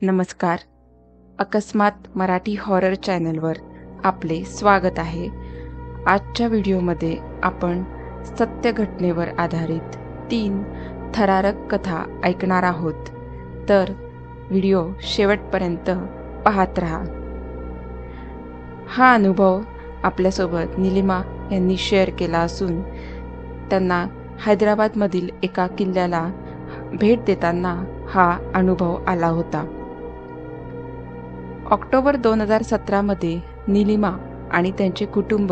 नमस्कार. अकस्मात मराठी हॉरर चॅनलवर आपले स्वागत आहे. आजच्या व्हिडिओमध्ये आपण सत्य घटनेवर आधारित 3 थरारक कथा ऐकणार आहोत. तर व्हिडिओ शेवटपर्यंत पाहत राहा. हा अनुभव आपल्यासोबत निलिमा यांनी शेअर केला असून त्यांना हैदराबादमधील एका किल्ल्याला भेट देताना हा अनुभव आला होता. ऑक्टोबर 2017 मध्ये निलिमा आणि त्यांचे कुटुंब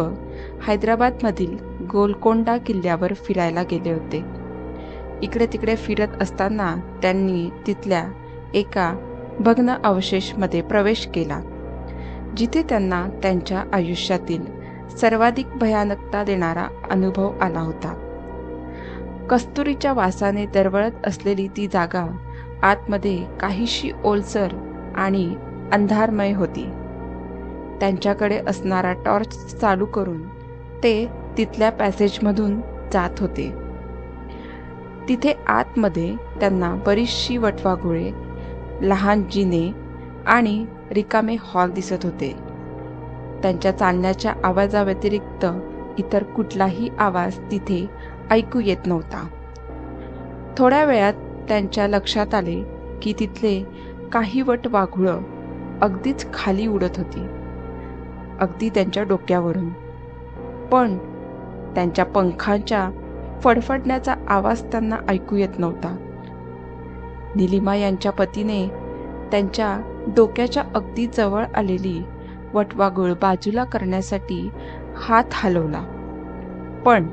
हैदराबादमधील गोलकोंडा किल्ल्यावर फिरायला गेले होते. इकडे तिकडे फिरत असताना त्यांनी तिथल्या एका भग्न अवशेषमध्ये प्रवेश केला, जिथे त्यांना त्यांच्या आयुष्यातील सर्वाधिक भयानकता देणारा अनुभव आला होता. कस्तुरीच्या वासाने दरवळत असलेली ती जागा आतमध्ये काहीशी ओलसर आणि अंधारमय होती. त्यांच्याकडे असणारा टॉर्च चालू करून ते तिथल्या पॅसेजमधून जात होते. तिथे आतमध्ये त्यांना बरीचशी वटवाघुळे, लहान जिने आणि रिकामे हॉल दिसत होते. त्यांच्या चालण्याच्या आवाजाव्यतिरिक्त इतर कुठलाही आवाज तिथे ऐकू येत नव्हता. थोड्या वेळात त्यांच्या लक्षात आले की तिथले काही वटवाघुळं अगदीच खाली उडत होती, अगदी त्यांच्या डोक्यावरून. पण त्यांच्या पंखांच्या फडफडण्याचा आवाज त्यांना ऐकू येत नव्हता. निलिमा यांच्या पतीने त्यांच्या डोक्याच्या अगदी जवळ आलेली वटवाघूळ बाजूला करण्यासाठी हात हलवला, पण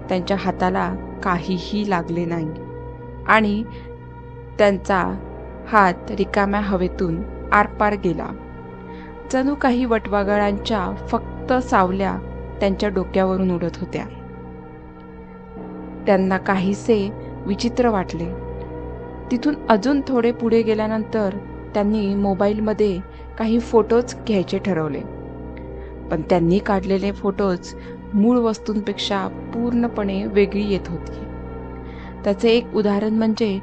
त्यांच्या हाताला काहीही लागले नाही आणि त्यांचा हात रिकाम्या हवेतून आरपार गेला. जणू काही वटवाघळांच्या फक्त सावल्या त्यांच्या डोक्यावरून उडत होत्या. त्यांना काहीसे विचित्र वाटले. तिथून अजून थोडे पुढे गेल्यानंतर त्यांनी मोबाईलमध्ये काही फोटोज घ्यायचे ठरवले, पण त्यांनी काढलेले फोटोज मूळ वस्तूंपेक्षा पूर्णपणे वेगळी येत होती. त्याचे एक उदाहरण म्हणजे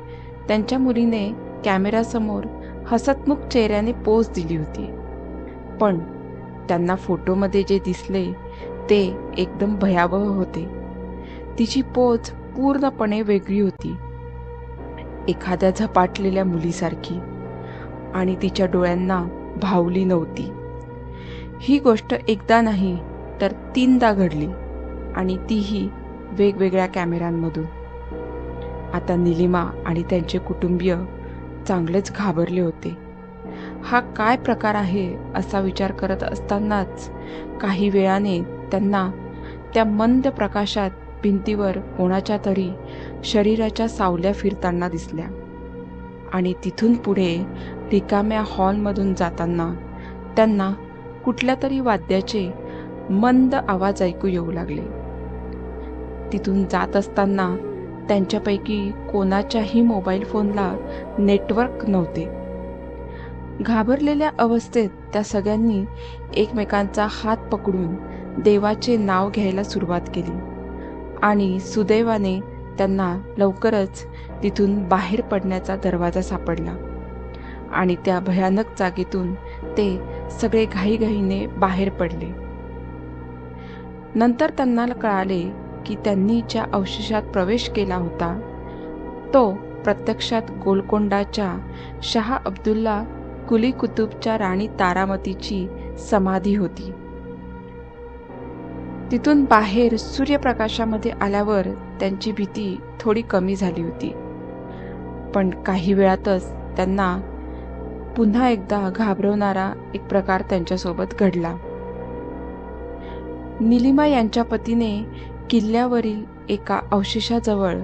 त्यांच्या मुलीने कॅमेरासमोर हसतमुख चेहऱ्याने पोज दिली होती, पण त्यांना फोटोमध्ये जे दिसले ते एकदम भयावह होते. तिची पोज पूर्णपणे वेगळी होती, एखाद्या झपाटलेल्या मुलीसारखी, आणि तिच्या डोळ्यांना भावली नव्हती. ही गोष्ट एकदा नाही तर 3दा घडली, आणि तीही वेगवेगळ्या कॅमेऱ्यांमधून. आता निलिमा आणि त्यांचे कुटुंबीय चांगलेच घाबरले होते. हा काय प्रकार आहे असा विचार करत असतानाच काही वेळाने त्यांना त्या मंद प्रकाशात भिंतीवर कोणाच्या तरी शरीराच्या सावल्या फिरताना दिसल्या, आणि तिथून पुढे रिकाम्या हॉलमधून जाताना त्यांना कुठल्या तरी वाद्याचे मंद आवाज ऐकू येऊ लागले. तिथून जात असताना त्यांच्यापैकी कोणाच्याही मोबाईल फोनला नेटवर्क नव्हते. घाबरलेल्या अवस्थेत त्या सगळ्यांनी एकमेकांचा हात पकडून देवाचे नाव घ्यायला सुरुवात केली, आणि सुदैवाने त्यांना लवकरच तिथून बाहेर पडण्याचा दरवाजा सापडला, आणि त्या भयानक जागेतून ते सगळे घाईघाईने बाहेर पडले. नंतर त्यांना कळाले की त्यांनी ज्या अवशेषात प्रवेश केला होता तो प्रत्यक्षात गोलकोंडाच्या शाह अब्दुल्ला कुली कुतुबच्या राणी तारामतीची समाधी होती. तिथून बाहेर सूर्यप्रकाशामध्ये आल्यावर त्यांची भीती थोडी कमी झाली होती, पण काही वेळातच त्यांना पुन्हा एकदा घाबरवणारा एक प्रकार त्यांच्यासोबत घडला. निलिमा यांच्या पतीने किल्ल्यावरील एका अवशेषाजवळ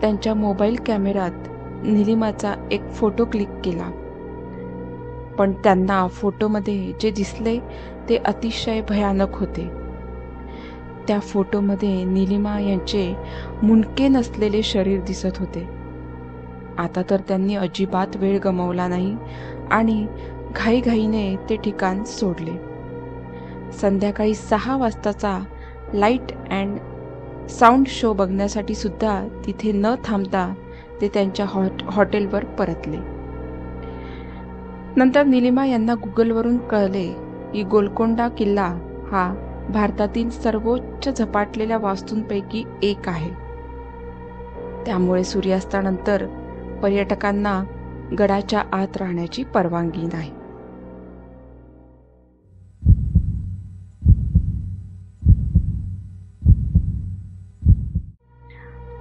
त्यांच्या मोबाईल कॅमेऱ्यात निलिमाचा एक फोटो क्लिक केला, पण त्यांना फोटोमध्ये जे दिसले ते अतिशय भयानक होते. त्या फोटोमध्ये निलिमा यांचे मुंडके नसलेले शरीर दिसत होते. आता तर त्यांनी अजिबात वेळ गमावला नाही आणि घाईघाईने ते ठिकाण सोडले. संध्याकाळी 6 वाजताचा लाईट अँड साऊंड शो बघण्यासाठी सुद्धा तिथे न थांबता ते त्यांच्या हॉटेलवर परतले. नंतर निलिमा यांना गुगलवरून कळले की गोलकोंडा किल्ला हा भारतातील सर्वोच्च झपाटलेल्या वास्तूंपैकी एक आहे. त्यामुळे सूर्यास्तानंतर पर्यटकांना गडाच्या आत राहण्याची परवानगी नाही.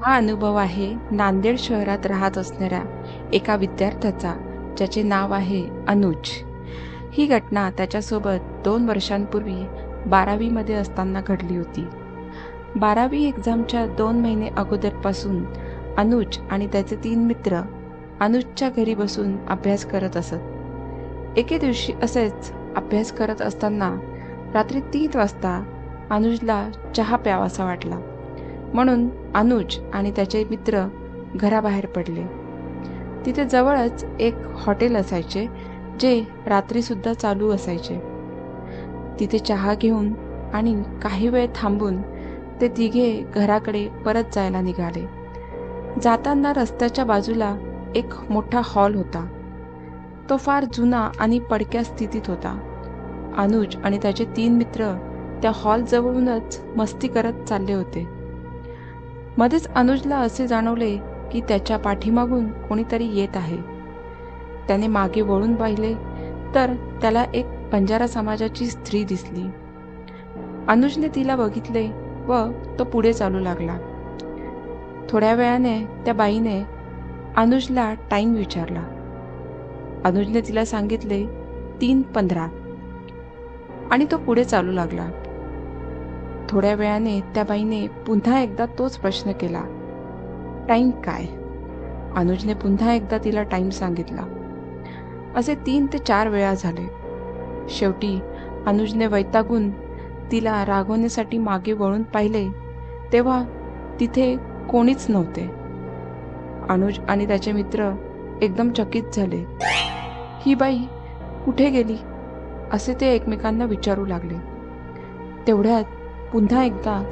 हा अनुभव आहे नांदेड शहरात राहत असणाऱ्या एका विद्यार्थ्याचा, ज्याचे नाव आहे अनुज. ही घटना त्याच्यासोबत 2 वर्षांपूर्वी 12वीमध्ये असताना घडली होती. 12वी एक्झामच्या 2 महिने अगोदरपासून अनुज आणि त्याचे 3 मित्र अनुजच्या घरी बसून अभ्यास करत असत. एके दिवशी असेच अभ्यास करत असताना रात्री 3 वाजता अनुजला चहा प्यावासा वाटला, म्हणून अनुज आणि त्याचे मित्र घराबाहेर पडले. तिथे जवळच एक हॉटेल असायचे, जे रात्रीसुद्धा चालू असायचे. तिथे चहा घेऊन आणि काही वेळ थांबून ते तिघे घराकडे परत जायला निघाले. जाताना रस्त्याच्या बाजूला एक मोठा हॉल होता. तो फार जुना आणि पडक्या स्थितीत होता. अनुज आणि त्याचे 3 मित्र त्या हॉलजवळूनच मस्ती करत चालले होते. मध्येच अनुजला असे जाणवले की त्याच्या पाठीमागून कोणीतरी येत आहे. त्याने मागे वळून पाहिले तर त्याला एक बंजारा समाजाची स्त्री दिसली. अनुजने तिला बघितले व तो पुढे चालू लागला. थोड्या वेळाने त्या बाईने अनुजला टाईम विचारला. अनुजने तिला सांगितले 3:15 आणि तो पुढे चालू लागला. थोड्या वेळाने त्या बाईने पुन्हा एकदा तोच प्रश्न केला, टाईम काय? अनुजने पुन्हा एकदा तिला टाईम सांगितला. असे 3 ते 4 वेळा झाले. शेवटी अनुजने वैतागून तिला रागवण्यासाठी मागे वळून पाहिले तेव्हा तिथे कोणीच नव्हते. अनुज आणि त्याचे मित्र एकदम चकित झाले. ही बाई कुठे गेली असे ते एकमेकांना विचारू लागले. तेवढ्यात पुन्हा एकदा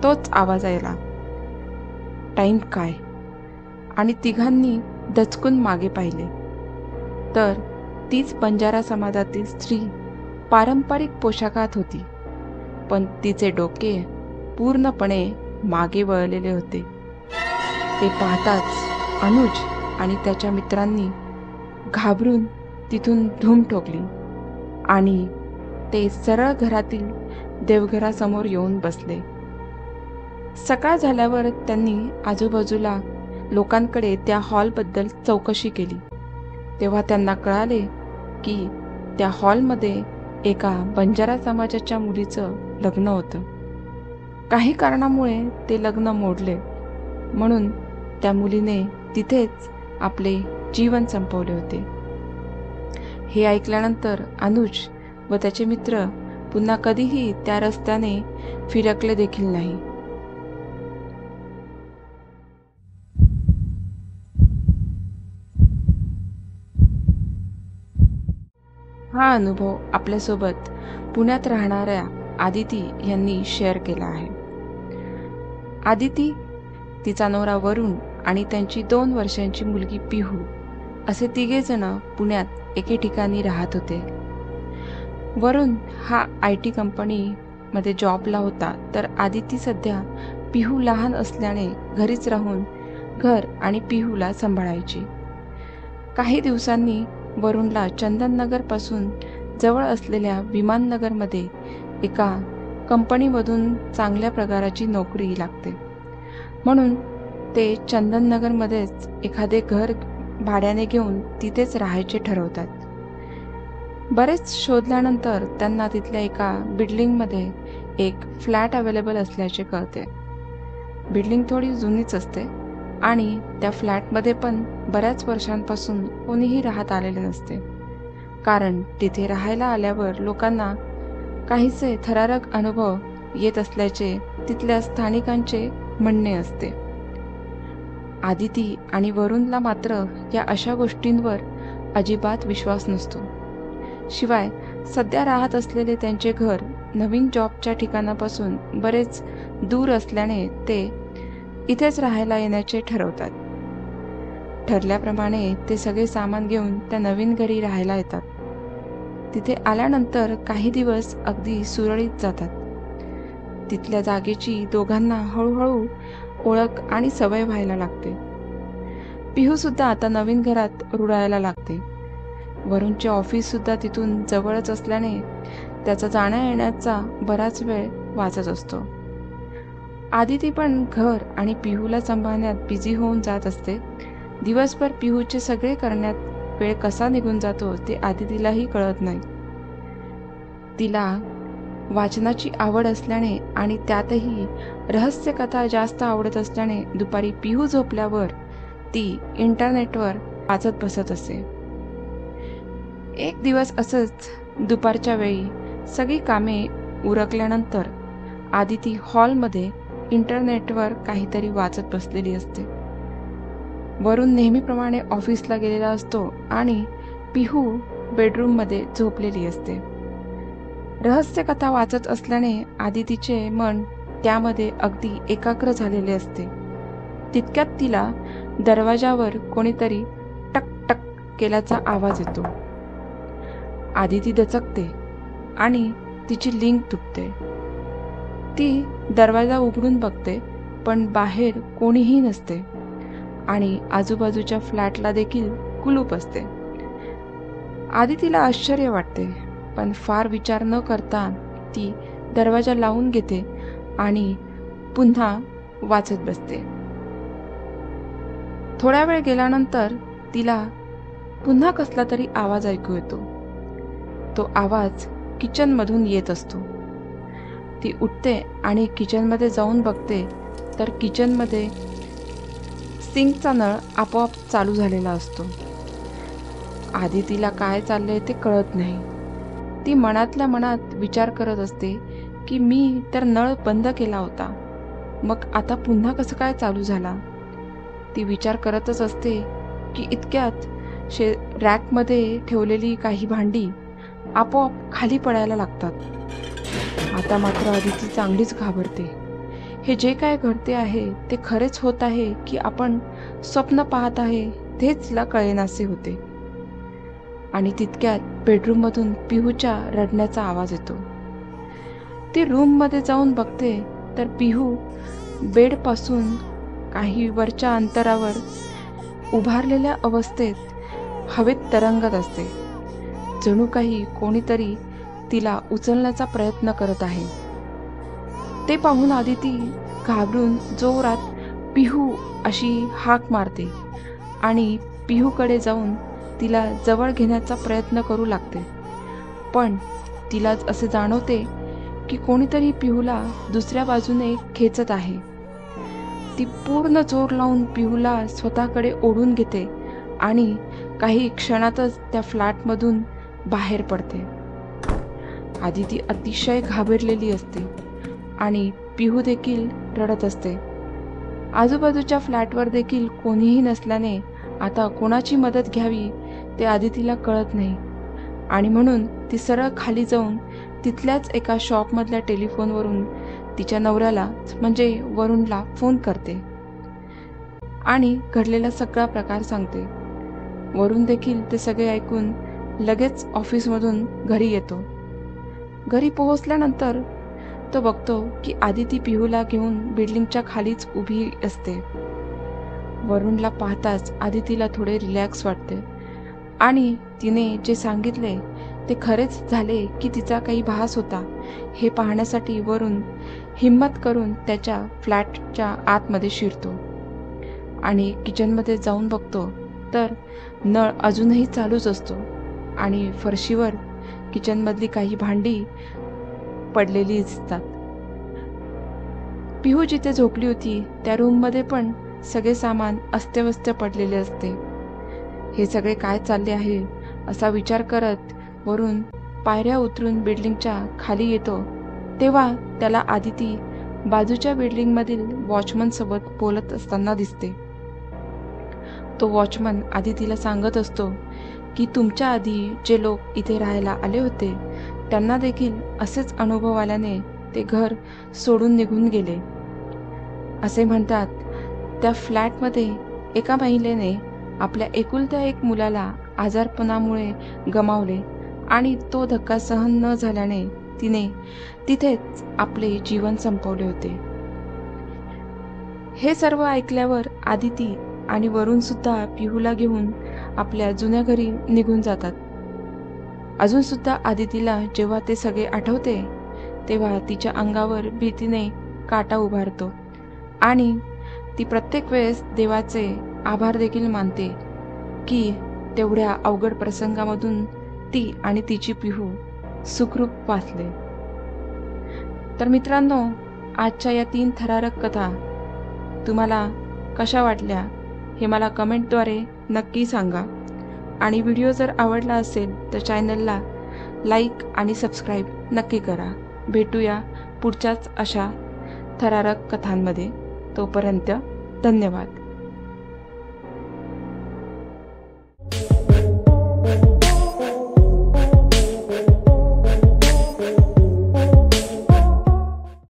तोच आवाज आला, टाईम काय? आणि तिघांनी दचकून मागे पाहिले तर तीच बंजारा समाजातील स्त्री पारंपरिक पोशाखात होती, पण तिचे डोके पूर्णपणे मागे वळलेले होते. ते पाहताच अनुज आणि त्याच्या मित्रांनी घाबरून तिथून धूम ठोकली आणि ते सरळ घरातील देवघरासमोर येऊन बसले. सकाळ झाल्यावर त्यांनी आजूबाजूला लोकांकडे त्या हॉलबद्दल चौकशी केली. तेव्हा त्यांना कळाले की त्या हॉलमध्ये एका बंजारा समाजाच्या मुलीचं लग्न होतं. काही कारणामुळे ते लग्न मोडले, म्हणून त्या मुलीने तिथेच आपले जीवन संपवले होते. हे ऐकल्यानंतर अनुज व त्याचे मित्र पुन्हा कधीही त्या रस्त्याने फिरकले देखील नाही. हा अनुभव आपल्यासोबत पुण्यात राहणाऱ्या आदिती यांनी शेअर केला आहे. आदिती, तिचा नवरा वरुण आणि त्यांची 2 वर्षांची मुलगी पिहू असे 3 जण पुण्यात एके ठिकाणी राहत होते. वरुण हा IT कंपनीमध्ये जॉबला होता, तर आदिती सध्या पिहू लहान असल्याने घरीच राहून घर आणि पिहूला सांभाळायची. काही दिवसांनी वरुणला चंदननगरपासून जवळ असलेल्या विमाननगरमध्ये एका कंपनीमधून चांगल्या पगाराची नोकरी लागते, म्हणून ते चंदननगरमध्येच एखादे घर भाड्याने घेऊन तिथेच राहायचे ठरवतात. बरेच शोधल्यानंतर त्यांना तिथल्या एका बिल्डिंगमध्ये एक फ्लॅट अवेलेबल असल्याचे कळते. बिल्डिंग थोडी जुनीच असते आणि त्या फ्लॅटमध्ये पण बऱ्याच वर्षांपासून कोणीही राहत आलेले नसते, कारण तिथे राहायला आल्यावर लोकांना काहीसे थरारक अनुभव येत असल्याचे तिथल्या स्थानिकांचे म्हणणे असते. आदिती आणि वरुणला मात्र या अशा गोष्टींवर अजिबात विश्वास नसतो. शिवाय सध्या राहत असलेले त्यांचे घर नवीन जॉबच्या ठिकाणापासून बरेच दूर असल्याने ते इथेच राहायला येण्याचे ठरवतात. ठरल्याप्रमाणे ते सगळे सामान घेऊन त्या नवीन घरी राहायला येतात. तिथे आल्यानंतर काही दिवस अगदी सुरळीत जातात. तिथल्या जागेची दोघांना हळूहळू ओळख आणि सवय व्हायला लागते. पिहू सुद्धा आता नवीन घरात रुळायला लागते. वरुणचे ऑफिस सुद्धा तिथून जवळच असल्याने त्याचा जाण्या येण्याचा बराच वेळ वाचत असतो. आदिती पण घर आणि पिहूला सांभाळण्यात बिझी होऊन जात असते. दिवसभर पिहूचे सगळे करण्यात वेळ कसा निघून जातो ते आदितीलाही कळत नाही. तिला वाचनाची आवड असल्याने आणि त्यातही रहस्यकथा जास्त आवडत असल्याने दुपारी पिहू झोपल्यावर ती इंटरनेटवर वाचत बसत असे. एक दिवस असंच दुपारच्या वेळी सगळी कामे उरकल्यानंतर आदिती हॉलमध्ये इंटरनेटवर काहीतरी वाचत बसलेली असते. वरुण नेहमीप्रमाणे ऑफिसला गेलेला असतो आणि पिहू बेडरूममध्ये झोपलेली असते. रहस्यकथा वाचत असल्याने आदितीचे मन त्यामध्ये अगदी एकाग्र झालेले असते. तितक्यात तिला दरवाजावर कोणीतरी टक टक केल्याचा आवाज येतो. आदिती दचकते आणि तिची लिंक तुटते. ती दरवाजा उघडून बघते, पण बाहेर कोणीही नसते आणि आजूबाजूच्या फ्लॅटला देखील कुलूप असते. आदितीला आश्चर्य वाटते, पण फार विचार न करता ती दरवाजा लावून घेते आणि पुन्हा वाचत बसते. थोडा वेळ गेल्यानंतर तिला पुन्हा कसला तरी आवाज ऐकू येतो. तो आवाज किचनमधून येत असतो. ती उठते आणि किचनमध्ये जाऊन बघते तर किचनमध्ये सिंकचा नळ आपोआप चालू झालेला असतो. आदितीला काय चाललंय ते कळत नाही. ती मनातल्या मनात विचार करत असते की मी तर नळ बंद केला होता, मग आता पुन्हा कसं काय चालू झाला. ती विचार करतच असते की इतक्यात रॅकमध्ये ठेवलेली काही भांडी आपोआप खाली पडायला लागतात. आता मात्र आदिती चांगलीच घाबरते. हे जे काय घडते आहे ते खरेच होत आहे की आपण स्वप्न पाहत आहे तेच तिला कळेनासे होते. आणि तितक्यात बेडरूममधून पिहूच्या रडण्याचा आवाज येतो. ती रूममध्ये जाऊन बघते तर पिहू बेडपासून काही वरच्या अंतरावर उभारलेल्या अवस्थेत हवेत तरंगत असते. जणू काही कोणीतरी तिला उचलण्याचा प्रयत्न करत आहे. ते पाहून आदिती घाबरून जोरात पिहू अशी हाक मारते आणि पिहूकडे जाऊन तिला जवळ घेण्याचा प्रयत्न करू लागते. पण तिला असे जाणवते की कोणीतरी पिहूला दुसऱ्या बाजूने खेचत आहे. ती पूर्ण जोर लावून पिहूला स्वतःकडे ओढून घेते आणि काही क्षणातच त्या फ्लॅटमधून बाहेर पडते. आदिती अतिशय घाबरलेली असते आणि पिहू देखील रडत असते. आजूबाजूच्या फ्लॅटवर देखील कोणीही नसल्याने आता कोणाची मदत घ्यावी ते आदितीला कळत नाही आणि म्हणून ती सरळ खाली जाऊन तिथल्याच एका शॉपमधल्या टेलिफोनवरून तिच्या नवऱ्याला म्हणजे वरुणला फोन करते आणि घडलेला सगळा प्रकार सांगते. वरुण देखील ते सगळे ऐकून लगेच ऑफिसमधून घरी येतो. घरी पोहोचल्यानंतर तो बघतो की आदिती पिहूला घेऊन बिल्डिंगच्या खालीच उभी असते. वरुणला पाहताच आदितीला थोडे रिलॅक्स वाटते आणि तिने जे सांगितले ते खरेच झाले की तिचा काही भास होता हे पाहण्यासाठी वरुण हिम्मत करून त्याच्या फ्लॅटच्या आतमध्ये शिरतो आणि किचनमध्ये जाऊन बघतो तर नळ अजूनही चालूच असतो आणि फरशीवर किचनमधली काही भांडी पडलेली दिसतात. पिहू जिथे झोपली होती त्या रूममध्ये पण सगळे सामान अस्त्यव्यस्त पडलेले असते. हे सगळे काय चालले आहे असा विचार करत वरुण पायऱ्या उतरून बिल्डिंगच्या खाली येतो तेव्हा त्याला आदिती बाजूच्या बिल्डिंगमधील वॉचमनसोबत बोलत असताना दिसते. तो वॉचमन आदितीला सांगत असतो की तुमच्या आधी जे लोक इथे राहायला आले होते त्यांना देखील असेच अनुभव आल्याने ते घर सोडून निघून गेले. असे म्हणतात त्या फ्लॅटमध्ये एका महिलेने आपल्या एकुलत्या एक मुलाला आजारपणामुळे गमावले आणि तो धक्का सहन न झाल्याने तिने तिथेच आपले जीवन संपवले होते. हे सर्व ऐकल्यावर आदिती आणि वरुण सुद्धा पिहूला घेऊन आपल्या जुन्या घरी निघून जातात. अजून सुद्धा आदितीला जेव्हा ते सगळे आठवते तेव्हा तिच्या अंगावर भीतीने काटा उभारतो आणि ती प्रत्येक वेळेस देवाचे आभार देखील मानते की तेवढ्या अवघड प्रसंगामधून ती आणि तिची पिहू सुखरूप वाचले. तर मित्रांनो, आजच्या या 3 थरारक कथा तुम्हाला कशा वाटल्या हे मला कमेंटद्वारे नक्की सांगा आणि व्हिडिओ जर आवडला असेल तर चॅनलला लाईक आणि सबस्क्राईब नक्की करा. भेटूया पुढच्याच अशा थरारक कथांमध्ये. तोपर्यंत धन्यवाद.